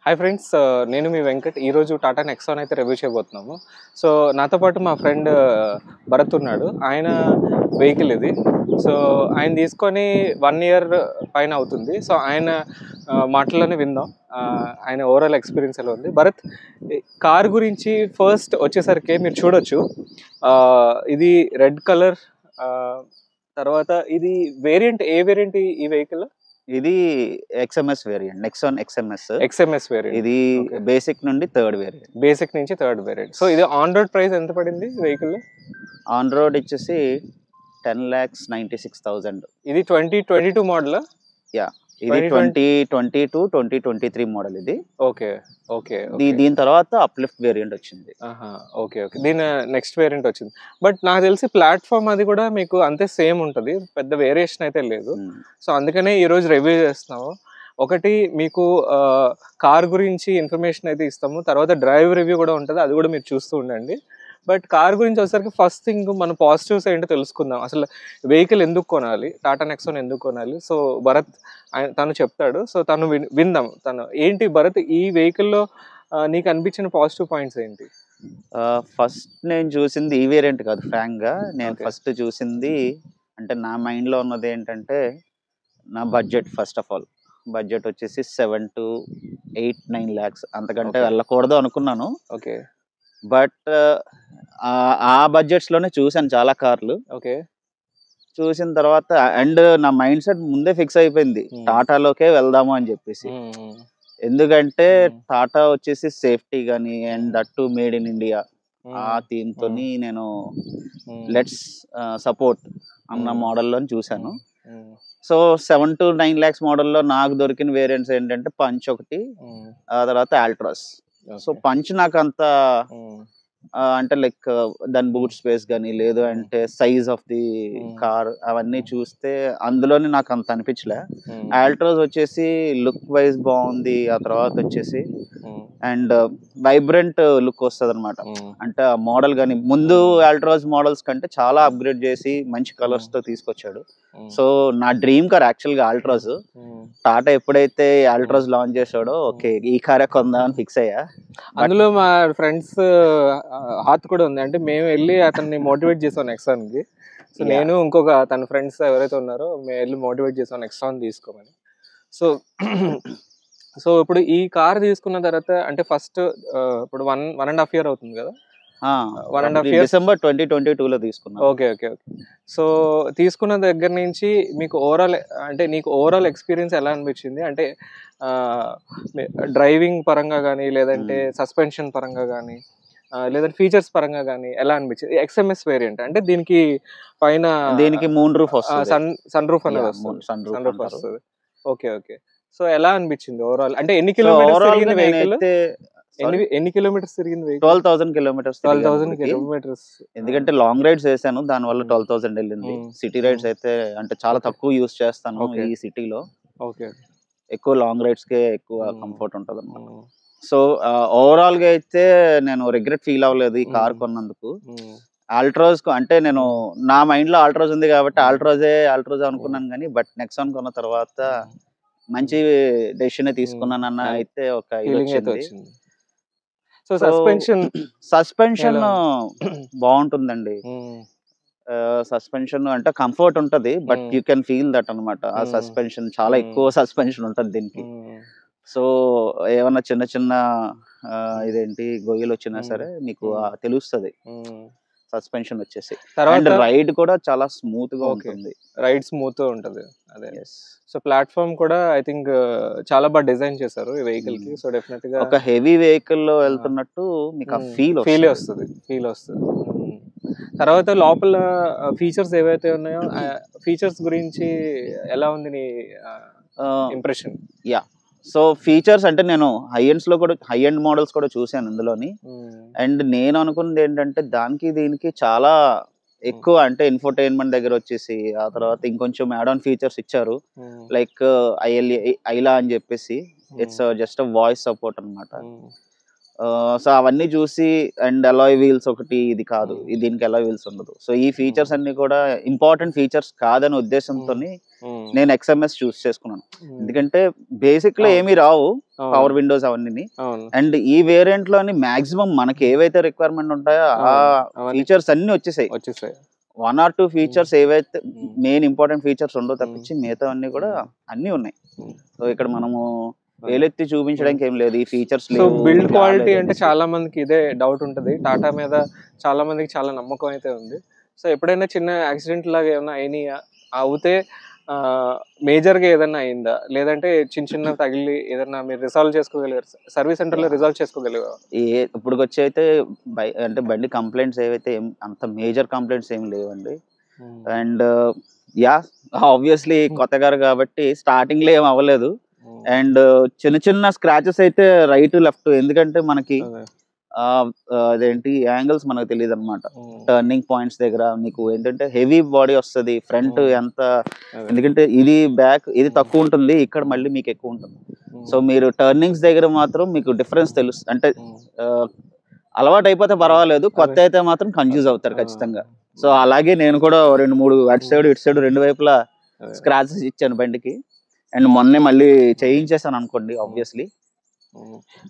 Hi friends, నేను మీ వెంకట్. ఈరోజు Tata Nexon అయితే రివ్యూ చేయబోతున్నాము. సో నాతో పాటు మా ఫ్రెండ్ భరత్ ఉన్నాడు. ఆయన వెహికల్ ఇది. సో ఆయన తీసుకొని 1 ఇయర్ పైన అవుతుంది. సో ఆయన మాటల్లోనే విందాం ఆయన ఓవరాల్ ఎక్స్పీరియన్స్ ఎలా ఉంది. భరత్, కార్ గురించి ఫస్ట్ వచ్చేసరికి మీరు చూడొచ్చు, ఇది రెడ్ కలర్. తర్వాత ఇది వేరియంట్, ఏ వేరియంట్ ఈ వెహికల్? ఇది XMS variant, Nexon XMS variant. ఇది బేసిక్ నుండి థర్డ్ వేరియంట్. బేసిక్ నుంచి థర్డ్ వేరియంట్. సో ఇది ఆన్ రోడ్ ప్రైస్ ఎంత పడింది వెహికల్? ఆన్ రోడ్ వచ్చేసి 10,96,000. ఇది 2022 మోడల్. యా, ఇది 2022-2023 మోడల్. ఇది ఓకే ఓకే. దీని తర్వాత అప్లిఫ్ట్ వేరియంట్ వచ్చింది. ఓకే ఓకే, దీని నెక్స్ట్ వేరియంట్ వచ్చింది. బట్ నాకు తెలిసి ప్లాట్ఫామ్ అది కూడా మీకు అంతే సేమ్ ఉంటుంది, పెద్ద వేరియేషన్ అయితే లేదు. సో అందుకనే ఈరోజు రివ్యూ చేస్తున్నాము. ఒకటి మీకు కార్ గురించి ఇన్ఫర్మేషన్ అయితే ఇస్తాము, తర్వాత డ్రైవ్ రివ్యూ కూడా ఉంటుంది, అది కూడా మీరు చూస్తూ ఉండండి. బట్ కార్ గురించి వచ్చేసరికి ఫస్ట్ థింగ్ మన పాజిటివ్స్ ఏంటో తెలుసుకుందాం. అసలు వెహికల్ ఎందుకు కొనాలి, టాటా నెక్సాన్ ఎందుకు కొనాలి? సో భరత్ తను చెప్తాడు. సో తను విందాం. తను ఏంటి భరత్, ఈ వెహికల్లో నీకు అనిపించిన పాజిటివ్ పాయింట్స్ ఏంటి? ఫస్ట్ నేను చూసింది ఈ వేరియంట్ కాదు, ఫ్రాంక్ గా. నేను ఫస్ట్ చూసింది అంటే నా మైండ్ లో ఉన్నది ఏంటంటే నా budget. First of all budget వచ్చేసి 7 to 8-9 lakhs, అంతకంటే వెళ్ళకూడదు అనుకున్నాను. ఓకే. బట్ ఆ బడ్జెట్స్ లోనే చూసాను చాలా కార్లు. ఓకే. చూసిన తర్వాత అండ్ నా మైండ్ సెట్ ముందే ఫిక్స్ అయిపోయింది, టాటాలోకే వెళ్దాము అని చెప్పేసి. ఎందుకంటే టాటా వచ్చేసి సేఫ్టీ గానీ and that to made in India, ఆ థీమ్ తోని నేను లెట్స్ సపోర్ట్ అన్న మోడల్లో చూసాను. సో 7 to 9 lakhs మోడల్లో నాకు దొరికిన వేరియంట్స్ ఏంటంటే పంచ్ ఒకటి, ఆ తర్వాత ఆల్ట్రాస్. సో పంచ్ నాకు అంత అంటే లైక్ దాని బూట్ స్పేస్ కానీ లేదు అంటే సైజ్ ఆఫ్ ది కార్ అవన్నీ చూస్తే అందులోనే నాకు అంత అనిపించలే. ఆల్ట్రాస్ వచ్చేసి లుక్ వైజ్ బాగుంది, ఆ తర్వాత వచ్చేసి అండ్ వైబ్రెంట్ లుక్ వస్తుంది అనమాట. అంటే ఆ మోడల్ కానీ ముందు ఆల్ట్రాస్ మోడల్స్ కంటే చాలా అప్గ్రేడ్ చేసి మంచి కలర్స్ తో తీసుకొచ్చాడు. సో నా డ్రీమ్ కార్ యాక్చువల్ గా ఆల్ట్రాస్. టాటా ఎప్పుడైతే ఆల్ట్రాస్ లాంచ్ చేశాడో ఓకే ఈ కారే కొందామని ఫిక్స్ అయ్యా. అందులో మా ఫ్రెండ్స్ హాత్ కూడా ఉంది. అంటే మేము వెళ్ళి అతన్ని మోటివేట్ చేసాం నెక్సాన్ కి. సో నేను ఇంకొక తన ఫ్రెండ్స్ ఎవరైతే ఉన్నారో మేము వెళ్ళి మోటివేట్ చేసాం నెక్సాన్ తీసుకోమని. సో సో ఇప్పుడు ఈ కార్ తీసుకున్న తర్వాత అంటే ఫస్ట్ ఇప్పుడు 1.5 year అవుతుంది కదా? 1.5 years, December 2022 లో తీసుకున్నాను. Okay okay okay. సో తీసుకున్న దగ్గర నుంచి మీకు ఓవరాల్ అంటే నీకు ఓవరాల్ ఎక్స్పీరియన్స్ ఎలా అనిపించింది? అంటే డ్రైవింగ్ పరంగా కానీ లేదంటే సస్పెన్షన్ పరంగా కానీ లేదంటే ఫీచర్స్ పరంగా కానీ ఎలా అనిపించింది? ఎక్స్ఎంఎస్ వేరియంట్ అంటే దీనికి పైన దీనికి మూన్ రూఫ్ వస్తుంది, సన్ రూఫ్ అనేది వస్తుంది, సన్ రూఫ్ వస్తుంది. Okay okay. సో ఎలా అనిపించింది ఓవరాల్? అంటే ఎన్ని కిలోమీటర్స్ తిరిగింది వెహికల్? ఎన్ని కిలోమీటర్స్ తిరిగింది వెహికల్? 12,000 kilometers. 12,000 kilometers. ఎందుకంటే లాంగ్ రైడ్స్ వేసాను, దాని వల్ల 12,000 వెళ్ళింది. సిటీ రైడ్స్ అయితే అంటే చాలా తక్కువ యూస్ చేస్తాను ఈ సిటీలో. ఓకే. ఎక్కువ లాంగ్ రైడ్స్ కే ఎక్కువ కంఫర్ట్ ఉంటుంది అన్నమాట. సో ఓవరాల్ గా అయితే నేను రిగ్రెట్ ఫీల్ అవ్వలేదు ఈ కార్ కొన్నందుకు. ఆల్ట్రాస్ అంటే నేను నా మైండ్ లో ఆల్ట్రాస్ ఉంది కాబట్టి ఆల్ట్రాస్ అనుకున్నాను కానీ బట్ నెక్సాన్ కొన్న తర్వాత మంచి డెసిషన్ తీసుకున్నానన్న అయితే ఒక ఫీలింగ్ అయితే వచ్చింది. సో సస్పెన్షన్ బాగుంటుందండి. సస్పెన్షన్ అంటే కంఫర్ట్ ఉంటది but you can feel that అనమాట. ఆ సస్పెన్షన్ చాలా ఎక్కువ సస్పెన్షన్ ఉంటది దీనికి. సో ఏమన్నా చిన్న చిన్న ఇదేంటి గొయ్యలు వచ్చినా సరే మీకు తెలుస్తుంది సస్పెన్షన్ వచ్చేసి. అండ్ రైడ్ కూడా చాలా స్మూత్ గా ఉంటుంది, రైడ్ స్మూత్ ఉంటది. అదే. సో ప్లాట్ఫామ్ కూడా ఐ థింక్ చాలా బాగా డిజైన్ చేశారు ఈ వెహికల్ కి. సో డెఫినెట్ గా ఒక హెవీ వెహికల్ లో వెళ్తున్నట్టు మీకు ఆ ఫీల్ వస్తుంది. తర్వాత లోపల ఫీచర్స్ ఏవైతే ఉన్నాయో ఫీచర్స్ గురించి ఎలా ఉంది నీ ఇంప్రెషన్? యా, సో ఫీచర్స్ అంటే నేను హై ఎండ్ మోడల్స్ కూడా చూసాను ఇందులోని. అండ్ నేను అనుకున్నది ఏంటంటే దానికి దీనికి చాలా ఎక్కువ అంటే ఇన్ఫోటైన్మెంట్ దగ్గర వచ్చేసి ఆ తర్వాత ఇంకొంచెం యాడ్ ఆన్ ఫీచర్స్ ఇచ్చారు. లైక్ ఐలా అని చెప్పేసి ఇట్స్ జస్ట్ వాయిస్ సపోర్ట్ అనమాట. సో అవన్నీ చూసి అండ్ అలాయ్ వీల్స్ ఒకటి ఇది కాదు, దీనికి అలాయ్ వీల్స్ ఉండదు. సో ఈ ఫీచర్స్ అన్ని కూడా ఇంపార్టెంట్ ఫీచర్స్ కాదనే ఉద్దేశంతో నేను XMS చూస్ చేసుకున్నాను. ఎందుకంటే బేసిక్ లో ఏమీ రావు పవర్ విండోస్ అవన్నీ. అండ్ ఈ వేరియంట్ లోని మాక్సిమం మనకి ఏవైతే రిక్వైర్మెంట్ ఉంటాయో ఆ ఫీచర్స్ అన్ని వచ్చేసాయి. 1 or 2 ఫీచర్స్ ఏవైతే మెయిన్ ఇంపార్టెంట్ ఫీచర్స్ ఉండో తప్పించి మిగతా అన్ని కూడా అన్ని ఉన్నాయి. సో ఇక్కడ మనము వేలెత్తి చూపించడానికి ఏం లేదు, ఈ ఫీచర్స్. సో బిల్డ్ క్వాలిటీ అంటే చాలా మందికి ఇదే డౌట్ ఉంటుంది. టాటా మీద చాలా మందికి చాలా నమ్మకం అయితే ఉంది. సో ఎప్పుడైనా చిన్న యాక్సిడెంట్ లాగా ఏమైనా అయినాయా, అవుతే మేజర్ గా ఏదైనా అయిందా, లేదంటే చిన్న చిన్న తగిలి ఏదైనా మీరు రిసాల్వ్ చేసుకోగలిగారు, సర్వీస్ సెంటర్ లో రిసాల్వ్ చేసుకోగలిగారు? ఇప్పుడు వచ్చి అయితే అంటే బండి కంప్లైంట్స్ ఏవైతే అంత మేజర్ కంప్లైంట్స్ ఏం లేవండి. అండ్ యా ఆబ్వియస్లీ కొత్త గారు కాబట్టి స్టార్టింగ్ లో ఏం అవ్వలేదు. అండ్ చిన్న చిన్న స్క్రాచెస్ అయితే రైట్ లెఫ్ట్, ఎందుకంటే మనకి అదేంటి యాంగిల్స్ మనకు తెలియదు అనమాట. టర్నింగ్ పాయింట్స్ దగ్గర మీకు ఏంటంటే హెవీ బాడీ వస్తుంది, ఫ్రంట్ ఎంత, ఎందుకంటే ఇది బ్యాక్ ఇది తక్కువ ఉంటుంది, ఇక్కడ మళ్ళీ మీకు ఎక్కువ ఉంటుంది. సో మీరు టర్నింగ్స్ దగ్గర మాత్రం మీకు డిఫరెన్స్ తెలుస్తుంది. అంటే అలవాటు అయిపోతే పర్వాలేదు, కొత్త అయితే మాత్రం కన్ఫ్యూజ్ అవుతారు ఖచ్చితంగా. సో అలాగే నేను కూడా 2-3 అటు సైడ్ ఇటు సైడ్ 2 వైపులా స్క్రాచెస్ ఇచ్చాను బండికి. అండ్ మొన్నే మళ్ళీ చేయించేసాను అనుకోండి ఆబ్వియస్లీ.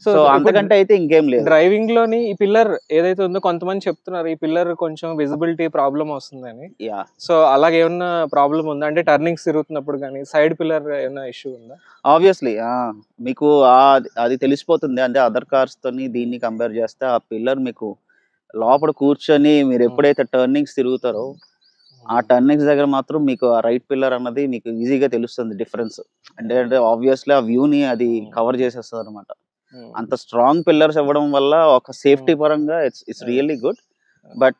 సో అంతకంటే అయితే ఇంకేం లేదు. డ్రైవింగ్ లోని ఈ పిల్లర్ ఏదైతే ఉందో కొంతమంది చెప్తున్నారు ఈ పిల్లర్ కొంచెం విజిబిలిటీ ప్రాబ్లం వస్తుందని. సో అలాగే ఏమన్నా ప్రాబ్లం ఉందా, అంటే టర్నింగ్స్ తిరుగుతున్నప్పుడు కానీ సైడ్ పిల్లర్ ఏమైనా ఇష్యూ ఉందా? ఆబ్వియస్లీ మీకు అది తెలిసిపోతుంది. అంటే అదర్ కార్స్ తోని దీన్ని కంపేర్ చేస్తే ఆ పిల్లర్ మీకు లోపల కూర్చొని మీరు ఎప్పుడైతే టర్నింగ్స్ తిరుగుతారో ఆ టర్నింగ్స్ దగ్గర మాత్రం మీకు ఆ రైట్ పిల్లర్ అన్నది మీకు ఈజీగా తెలుస్తుంది డిఫరెన్స్. అంటే ఆబ్వియస్లీ ఆ వ్యూని అది కవర్ చేసేస్తుంది అనమాట. అంత స్ట్రాంగ్ పిల్లర్స్ ఇవ్వడం వల్ల ఒక సేఫ్టీ పరంగా it's really good. But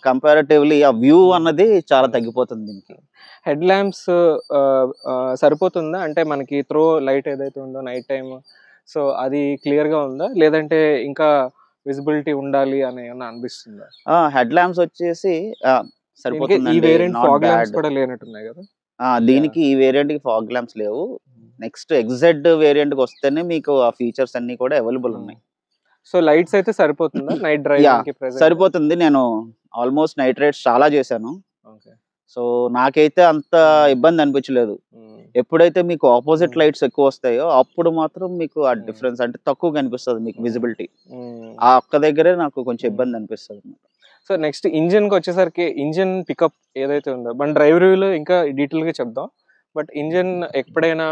comparatively ఆ వ్యూ అన్నది చాలా తగ్గిపోతుంది దీనికి. హెడ్ ల్యాంప్స్ సరిపోతుందా, అంటే మనకి త్రో లైట్ ఏదైతే ఉందో నైట్ టైం, సో అది క్లియర్ గా ఉందా, లేదంటే ఇంకా విజిబిలిటీ ఉండాలి అని ఏమన్నా అనిపిస్తుందా? హెడ్ ల్యాంప్స్ వచ్చేసి సరిపోతుంది. ఈ వేరియంట్ ఫాగ్ ల్యాంప్స్ కూడా లేనట్టున్నాయి కదా దీనికి. ఈ వేరియంట్ కి ఫాగ్ ల్యాంప్స్ లేవు. నెక్స్ట్ XZ వేరియంట్ కి వస్తేనే మీకు ఆ ఫీచర్స్ అన్ని కూడా అవైలబుల్ ఉన్నాయి. సో లైట్స్ అయితే సరిపోతుందా నైట్ డ్రైవింగ్ కి? సరిపోతుంది. నేను ఆల్మోస్ట్ నైట్ రైడ్స్ చాలా చేశాను. సో నాకైతే అంత ఇబ్బంది అనిపించలేదు. ఎప్పుడైతే మీకు ఆపోజిట్ లైట్స్ ఎక్కువ వస్తాయో అప్పుడు మాత్రం మీకు ఆ డిఫరెన్స్ అంటే తక్కువ కనిపిస్తుంది మీకు విజిబిలిటీ. ఆ ఒక్క దగ్గరే నాకు కొంచెం ఇబ్బంది అనిపిస్తుంది. సో నెక్స్ట్ ఇంజిన్ కి వచ్చేసరికి ఇంజిన్ పికప్ ఏదైతే ఉందో మన డ్రైవ్ రివ్యూలో ఇంకా డీటెయిల్ గా చెప్దాం. బట్ ఇంజిన్ ఎప్పుడైనా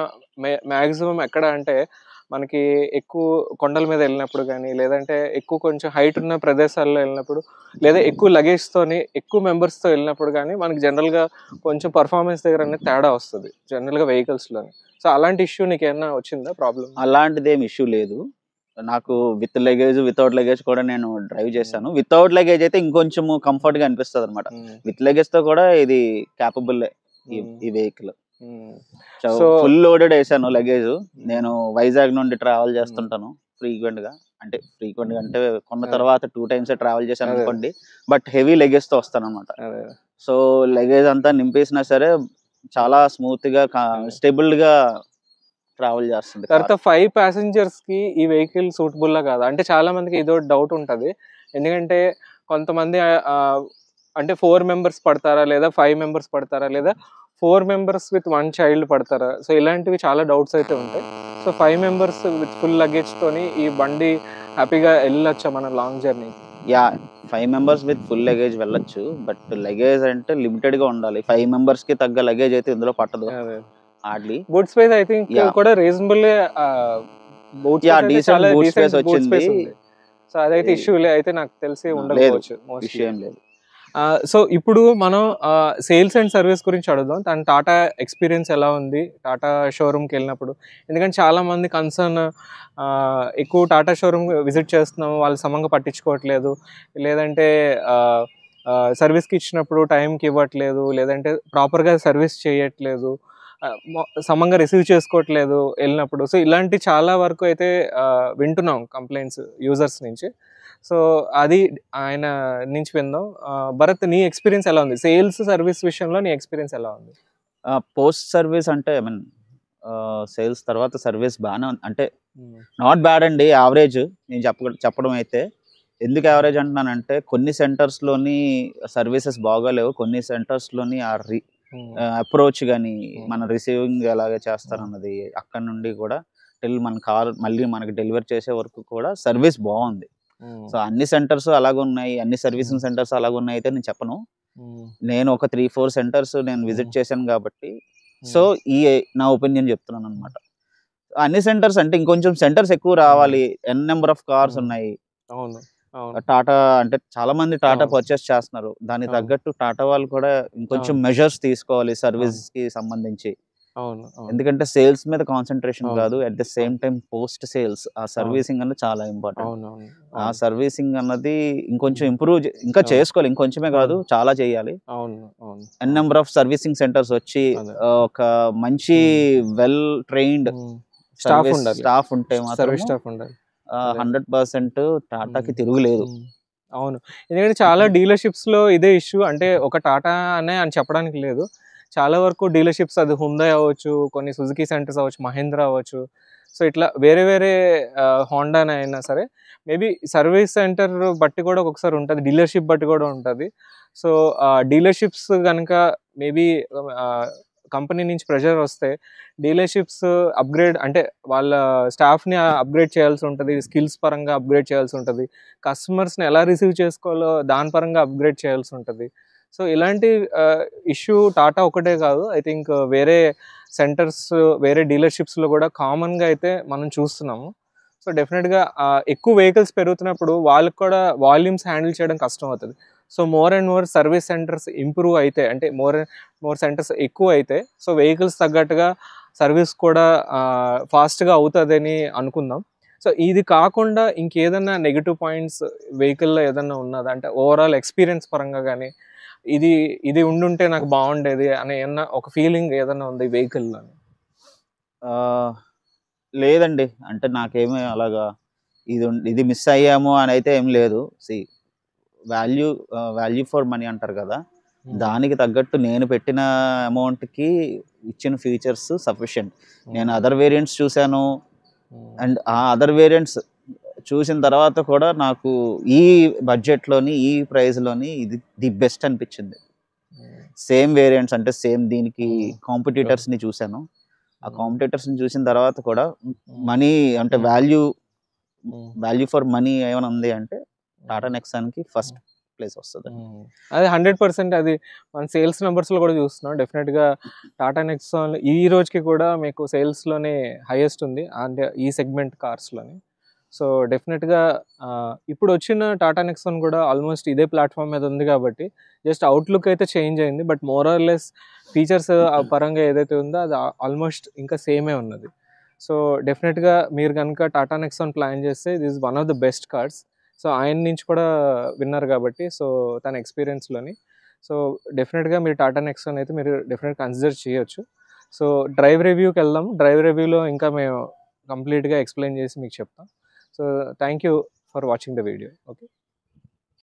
మ్యాక్సిమం ఎక్కడ అంటే మనకి ఎక్కువ కొండల మీద వెళ్ళినప్పుడు కానీ, లేదంటే ఎక్కువ కొంచెం హైట్ ఉన్న ప్రదేశాల్లో వెళ్ళినప్పుడు, లేదా ఎక్కువ లగేజ్తోని ఎక్కువ మెంబర్స్తో వెళ్ళినప్పుడు కానీ మనకి జనరల్గా కొంచెం పర్ఫార్మెన్స్ దగ్గర అనేది తేడా వస్తుంది జనరల్గా వెహికల్స్లోని. సో అలాంటి ఇష్యూ నీకు ఏమన్నా వచ్చిందా ప్రాబ్లం? అలాంటిది ఏమి ఇష్యూ లేదు నాకు. విత్ లగేజ్ వితౌట్ లగేజ్ కూడా నేను డ్రైవ్ చేశాను. వితౌట్ లగేజ్ అయితే ఇంకొంచెం కంఫర్ట్ గా అనిపిస్తుంది అనమాట. విత్ లగేజ్ తో కూడా ఇది క్యాపబుల్ ఈ వెహికల్. సో ఫుల్ లోడెడ్ వేసాను లగేజ్. నేను వైజాగ్ నుండి ట్రావెల్ చేస్తుంటాను ఫ్రీక్వెంట్ గా. అంటే కొన్న తర్వాత 2 times ట్రావెల్ చేశాను అనుకోండి. బట్ హెవీ లగేజ్ తో వస్తాను అనమాట. సో లగేజ్ అంతా నింపేసినా సరే చాలా స్మూత్ గా స్టేబుల్ గా ట్రావెల్ చేస్తుంది. తర్వాత 5 passengers కి ఈ వెహికల్ సూటబుల్ లా కాదా అంటే చాలా మందికి ఇదో డౌట్ ఉంటది. ఎందుకంటే కొంతమంది అంటే 4 members పడతారా, లేదా 5 members పడతారా, లేదా 4 members with 1 child పడతారా? సో ఇలాంటివి చాలా డౌట్స్ అయితే ఉంటాయి. So 5 members with full luggage తోని ఈ బండి హ్యాపీగా వెళ్ళొచ్చా మన long journey? 5 members with full luggage వెళ్ళొచ్చు. బట్ లగేజ్ అంటే లిమిటెడ్ గా ఉండాలి. 5 members కి తగ్గ లగేజ్ అయితే ఇందులో పట్టదు. బూట్ స్పేస్ ఐ థింక్ కూడా రీజనబుల్ బూట్ స్పేస్ వచ్చింది. సో అదైతే ఇష్యూ అయితే నాకు తెలిసి ఉండకపోవచ్చు. సో ఇప్పుడు మనం సేల్స్ అండ్ సర్వీస్ గురించి అడుగుదాం. తన టాటా ఎక్స్పీరియన్స్ ఎలా ఉంది టాటా షోరూమ్కి వెళ్ళినప్పుడు? ఎందుకంటే చాలా మంది కన్సర్న్ ఎక్కువ టాటా షోరూమ్ విజిట్ చేస్తున్నాము, వాళ్ళు సమంగా పట్టించుకోవట్లేదు, లేదంటే సర్వీస్కి ఇచ్చినప్పుడు టైంకి ఇవ్వట్లేదు, లేదంటే ప్రాపర్గా సర్వీస్ చేయట్లేదు, సమంగా రిసీవ్ చేసుకోవట్లేదు వెళ్ళినప్పుడు. సో ఇలాంటి చాలా వరకు అయితే వింటున్నాం కంప్లైంట్స్ యూజర్స్ నుంచి. సో అది ఆయన నుంచి విందాం. భరత్, నీ ఎక్స్పీరియన్స్ ఎలా ఉంది సేల్స్ సర్వీస్ విషయంలో? నీ ఎక్స్పీరియన్స్ ఎలా ఉంది? పోస్ట్ సర్వీస్ అంటే సేల్స్ తర్వాత సర్వీస్ బాగానే అంటే నాట్ బ్యాడ్ అండి, యావరేజ్. నేను చెప్పడం అయితే ఎందుకు యావరేజ్ అంటున్నానంటే కొన్ని సెంటర్స్లోని సర్వీసెస్ బాగోలేవు, కొన్ని సెంటర్స్లోని ఆ అప్రోచ్ కానీ మన రిసీవింగ్ ఎలాగే చేస్తారన్నది అక్కడ నుండి కూడా మన కార్ మళ్ళీ మనకి డెలివరీ చేసే వరకు కూడా సర్వీస్ బాగుంది. సో అన్ని సెంటర్స్ అలాగున్నాయి, అన్ని సర్వీసింగ్ సెంటర్స్ అలాగున్నాయి అయితే నేను చెప్పను. నేను ఒక 3-4 సెంటర్స్ నేను విజిట్ చేశాను కాబట్టి సో ఈ నా ఒపీనియన్ చెప్తున్నాను అనమాట. అన్ని సెంటర్స్ అంటే ఇంకొంచెం సెంటర్స్ ఎక్కువ రావాలి, నెంబర్ ఆఫ్ కార్స్ ఉన్నాయి. టాటా అంటే చాలా మంది టాటా పర్చేస్ చేస్తున్నారు, దానికి తగ్గట్టు టాటా వాళ్ళు కూడా ఇంకొంచెం మెజర్స్ తీసుకోవాలి సర్వీస్ కి సంబంధించి. ఎందుకంటే సేల్స్ మీద కాన్సన్ట్రేషన్ కాదు, at the same time post sales ఆ సర్వీసింగ్ అన్నది చాలా ఇంపార్టెంట్. ఆ సర్వీసింగ్ అన్నది ఇంకొంచెం ఇంప్రూవ్ ఇంకా చేసుకోవాలి, ఇంకొంచెమే కాదు చాలా చేయాలి. నెంబర్ ఆఫ్ సర్వీసింగ్ సెంటర్స్ వచ్చి ఒక మంచి వెల్ ట్రైన్డ్ స్టాఫ్ ఉంటే మాత్రం 100% టాటాకి తిరుగులేదు. అవును, ఎందుకంటే చాలా డీలర్షిప్స్ లో ఇదే ఇష్యూ. అంటే ఒక టాటా అనే అని చెప్పడానికి లేదు, చాలా వరకు డీలర్షిప్స్ అది హుందాయ్ అవ్వచ్చు, కొన్ని సుజుకి సెంటర్స్ అవ్వచ్చు, మహేంద్ర అవ్వచ్చు. సో ఇట్లా వేరే వేరే హోండా అయినా సరే మేబీ సర్వీస్ సెంటర్ బట్టి కూడా ఒక్కొక్కసారి ఉంటుంది, డీలర్షిప్ బట్టి కూడా ఉంటుంది. సో డీలర్షిప్స్ కనుక మేబీ కంపెనీ నుంచి ప్రెషర్ వస్తే డీలర్షిప్స్ అప్గ్రేడ్ అంటే వాళ్ళ స్టాఫ్ని అప్గ్రేడ్ చేయాల్సి ఉంటుంది, స్కిల్స్ పరంగా అప్గ్రేడ్ చేయాల్సి ఉంటుంది, కస్టమర్స్ని ఎలా రిసీవ్ చేసుకోవాలో దాని పరంగా అప్గ్రేడ్ చేయాల్సి ఉంటుంది. సో ఇలాంటి ఇష్యూ టాటా ఒకటే కాదు, ఐ థింక్ వేరే సెంటర్స్ వేరే డీలర్షిప్స్లో కూడా కామన్గా అయితే మనం చూస్తున్నాము. సో డెఫినెట్గా ఎక్కువ వెహికల్స్ పెరుగుతున్నప్పుడు వాళ్ళకి కూడా వాల్యూమ్స్ హ్యాండిల్ చేయడం కష్టం అవుతుంది. So more and more service centres improve అయితే, అంటే మోర్ సెంటర్స్ ఎక్కువ అయితే సో వెహికల్స్ తగ్గట్టుగా సర్వీస్ కూడా ఫాస్ట్గా అవుతుందని అనుకుందాం. సో ఇది కాకుండా ఇంకేదన్నా నెగిటివ్ పాయింట్స్ వెహికల్లో ఏదన్నా ఉన్నదా, అంటే ఓవరాల్ ఎక్స్పీరియన్స్ పరంగా కానీ ఇది ఉండుంటే నాకు బాగుండేది అనే ఏమన్నా ఒక ఫీలింగ్ ఏదన్నా ఉంది వెహికల్లో? లేదండి, అంటే నాకేమీ అలాగా ఇది మిస్ అయ్యాము అని అయితే ఏం లేదు. వాల్యూ ఫర్ మనీ అంటారు కదా, దానికి తగ్గట్టు నేను పెట్టిన అమౌంట్కి ఇచ్చిన ఫీచర్స్ సఫిషియంట్. నేను అదర్ వేరియంట్స్ చూశాను, అండ్ ఆ అదర్ వేరియంట్స్ చూసిన తర్వాత కూడా నాకు ఈ బడ్జెట్లోని ఈ ప్రైస్లోని ఇది ది బెస్ట్ అనిపించింది. సేమ్ వేరియంట్స్ అంటే సేమ్ దీనికి కాంపిటీటర్స్ని చూశాను, ఆ కాంపిటీటర్స్ని చూసిన తర్వాత కూడా మనీ అంటే వాల్యూ ఫర్ మనీ ఏమైనా ఉంది అంటే టాటా నెక్సాన్కి ఫస్ట్ ప్లేస్ వస్తుంది. అది 100% అది మన సేల్స్ నెంబర్స్లో కూడా చూస్తున్నాం. డెఫినెట్గా టాటా నెక్సాన్ ఈ రోజుకి కూడా మీకు సేల్స్లోనే హైయెస్ట్ ఉంది అంటే ఈ సెగ్మెంట్ కార్స్లోని. సో డెఫినెట్గా ఇప్పుడు వచ్చిన టాటా నెక్సాన్ కూడా ఆల్మోస్ట్ ఇదే ప్లాట్ఫామ్ మీద ఉంది కాబట్టి జస్ట్ అవుట్లుక్ అయితే చేంజ్ అయింది, but more or less features పరంగా ఏదైతే ఉందో అది ఆల్మోస్ట్ ఇంకా సేమే ఉన్నది. సో డెఫినెట్గా మీరు కనుక టాటా నెక్సాన్ ప్లాన్ చేస్తే this one of the best cars. So ఆయన నుంచి కూడా విన్నారు కాబట్టి సో తన ఎక్స్పీరియన్స్లోని సో డెఫినెట్గా మీరు టాటా నెక్సాన్ అయితే మీరు డెఫినెట్గా కన్సిడర్ చేయొచ్చు. సో డ్రైవ్ రివ్యూకి వెళ్దాం. డ్రైవ్ రివ్యూలో ఇంకా మేము కంప్లీట్గా ఎక్స్ప్లెయిన్ చేసి మీకు చెప్తాం. So thank you for watching the video. Okay.